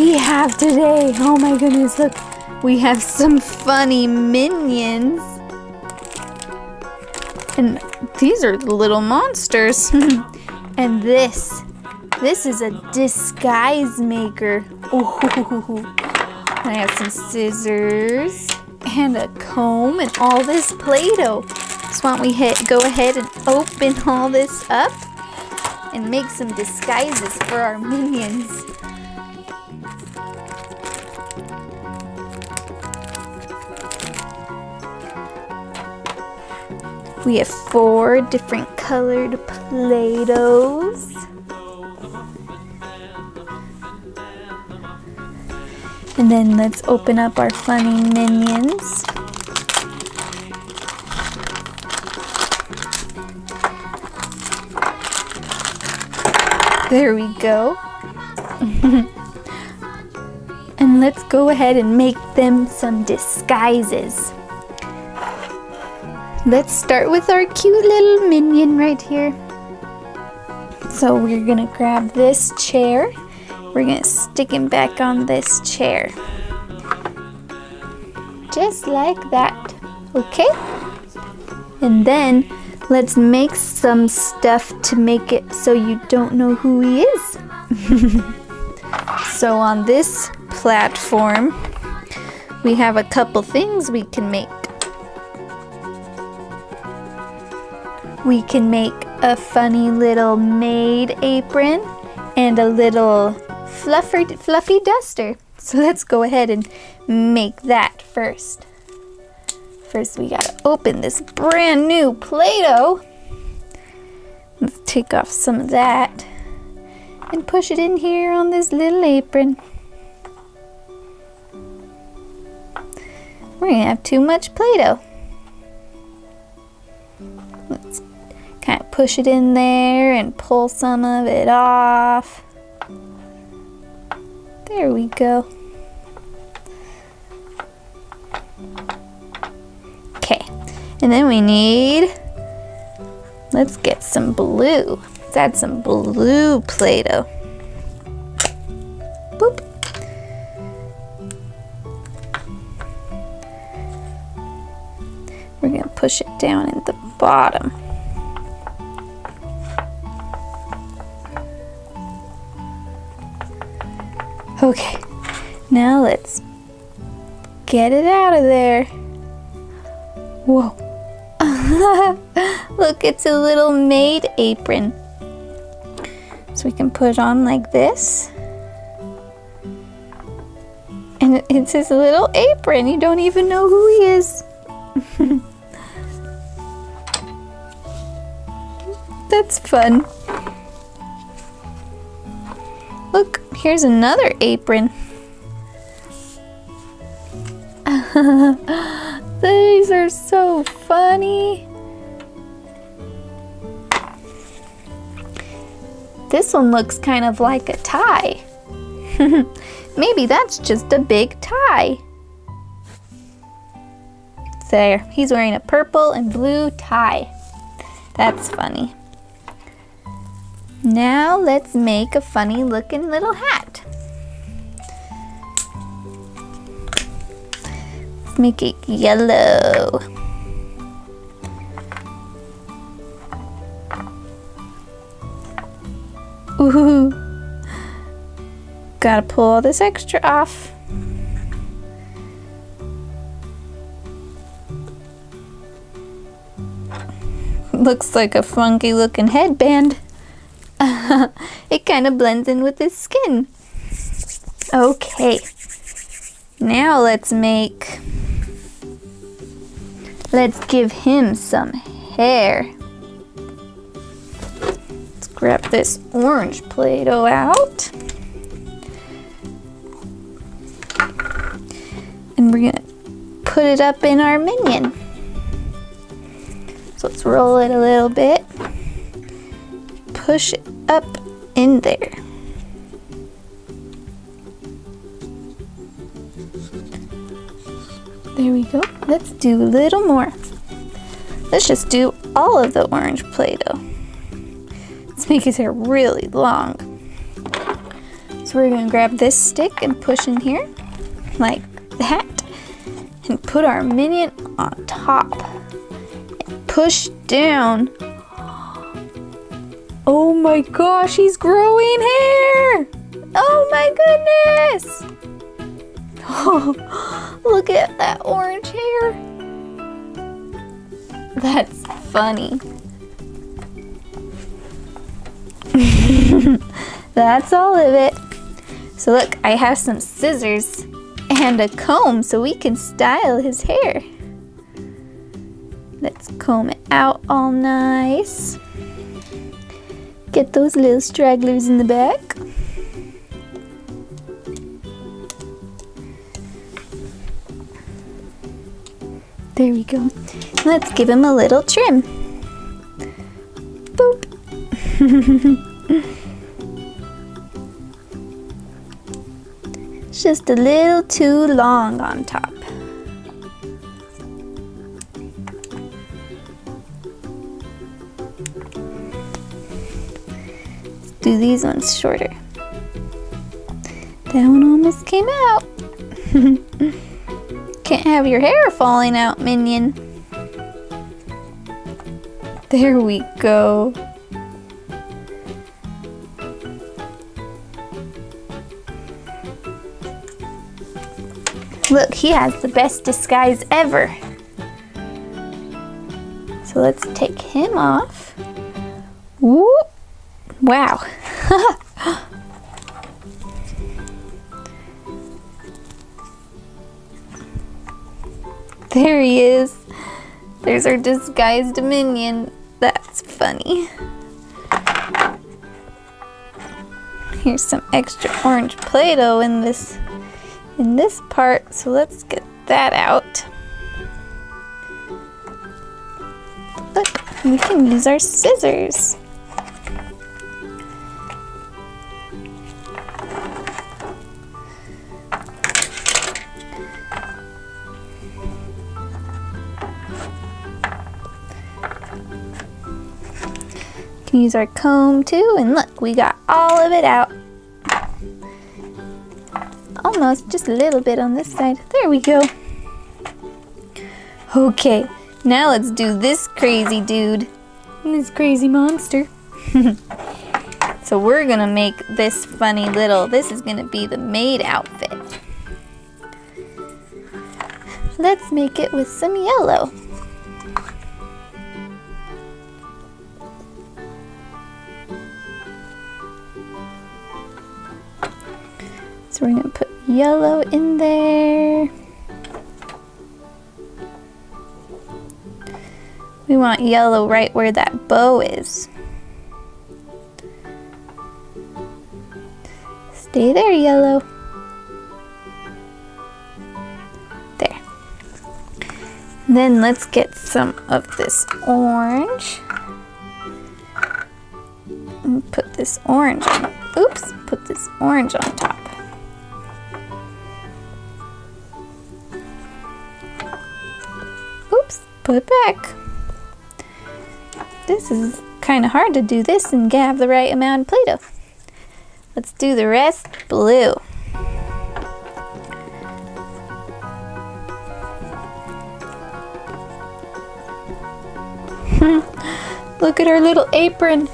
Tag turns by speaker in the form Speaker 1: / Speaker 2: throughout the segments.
Speaker 1: we have today? Oh my goodness, look. We have some funny minions. And these are the little monsters. And this is a disguise maker. Ooh. I have some scissors and a comb and all this Play-Doh. So why don't we go ahead and open all this up and make some disguises for our minions. We have 4 different colored Play-Dohs. And then let's open up our funny minions. There we go. And let's go ahead and make them some disguises. Let's start with our cute little minion right here. So we're gonna grab this chair. We're gonna stick him back on this chair. Just like that, okay? And then let's make some stuff to make it so you don't know who he is. So on this platform, we have a couple things we can make. We can make a funny little maid apron and a little fluffy duster. So let's go ahead and make that first. First we gotta open this brand new Play-Doh. Let's take off some of that and push it in here on this little apron. We're gonna have too much Play-Doh. Let's kind of push it in there and pull some of it off. There we go. Okay, and then we need, let's get some blue. Let's add some blue Play-Doh. Boop. We're gonna push it down in the bottom. Okay, now let's get it out of there. Whoa. Look, it's a little maid apron. So we can put it on like this. And it's his little apron. You don't even know who he is. That's fun. Look, here's another apron. These are so funny. This one looks kind of like a tie. Maybe that's just a big tie. There, he's wearing a purple and blue tie. That's funny. Now let's make a funny looking little hat. Let's make it yellow. Ooh. Gotta pull all this extra off. Looks like a funky looking headband. It kind of blends in with his skin. Okay, now let's give him some hair. Let's grab this orange Play-Doh out. And we're gonna put it up in our minion. So let's roll it a little bit. Push it up in there. There we go. Let's do a little more. Let's just do all of the orange Play-Doh. Let's make his hair really long. So So we're gonna grab this stick and push in here, like that, and put our minion on top. And push down. Oh my gosh, he's growing hair! Oh my goodness! Oh, look at that orange hair. That's funny. That's all of it. So look, I have some scissors and a comb so we can style his hair. Let's comb it out all nice. Get those little stragglers in the back. There we go. Let's give him a little trim. Boop. It's just a little too long on top. Let's do these ones shorter. That one almost came out. Can't have your hair falling out, minion. There we go. Look, he has the best disguise ever. So let's take him off. Whoop! Wow. There he is. There's our disguised minion. That's funny. Here's some extra orange Play-Doh in this part, so let's get that out. Look, we can use our scissors. Use our comb too, and look, we got all of it out. Almost, just a little bit on this side. There we go. Okay, now let's do this crazy dude. This crazy monster. So we're gonna make this funny little, this is gonna be the maid outfit. Let's make it with some yellow. So we're gonna put yellow in there. We want yellow right where that bow is. Stay there, yellow. There. Then let's get some of this orange. And put this orange on. Oops, put this orange on top. Oops, put it back. This is kind of hard to do this and have the right amount of Play-Doh. Let's do the rest blue. Look at our little apron.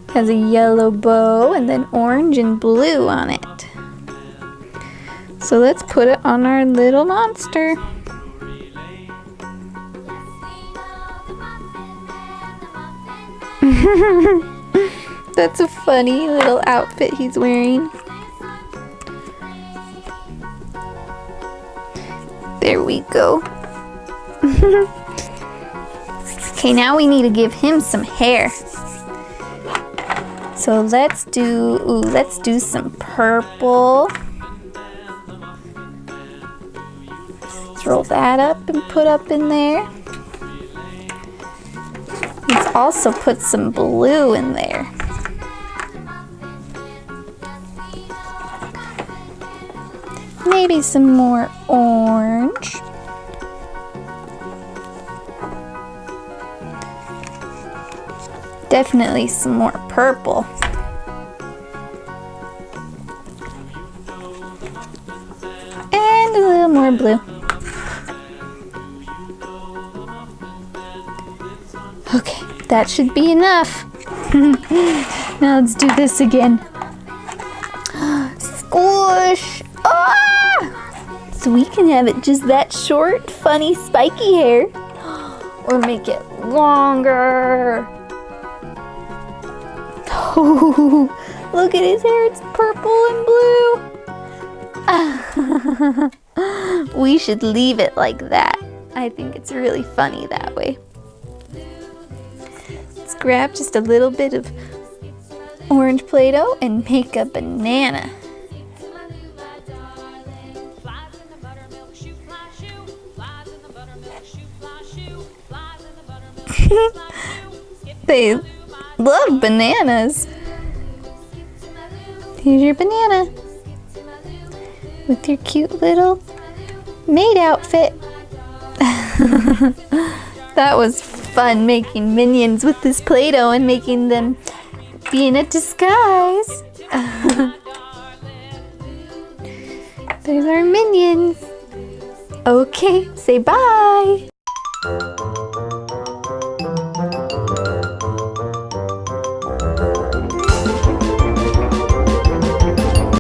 Speaker 1: Has a yellow bow and then orange and blue on it. So let's put it on our little monster. That's a funny little outfit he's wearing. There we go. Okay, now we need to give him some hair. So let's do some purple. Roll that up and put up in there. Let's also put some blue in there. Maybe some more orange. Definitely some more purple. And a little more blue. Okay, that should be enough. Now let's do this again. Squish! Ah! So we can have it just that short, funny, spiky hair. Or make it longer. Oh, look at his hair, it's purple and blue. We should leave it like that. I think it's really funny that way. Let's grab just a little bit of orange Play-Doh and make a banana. They love bananas. Here's your banana with your cute little maid outfit. That was fun making minions with this Play-Doh and making them be in a disguise. There's our minions. Okay, say bye.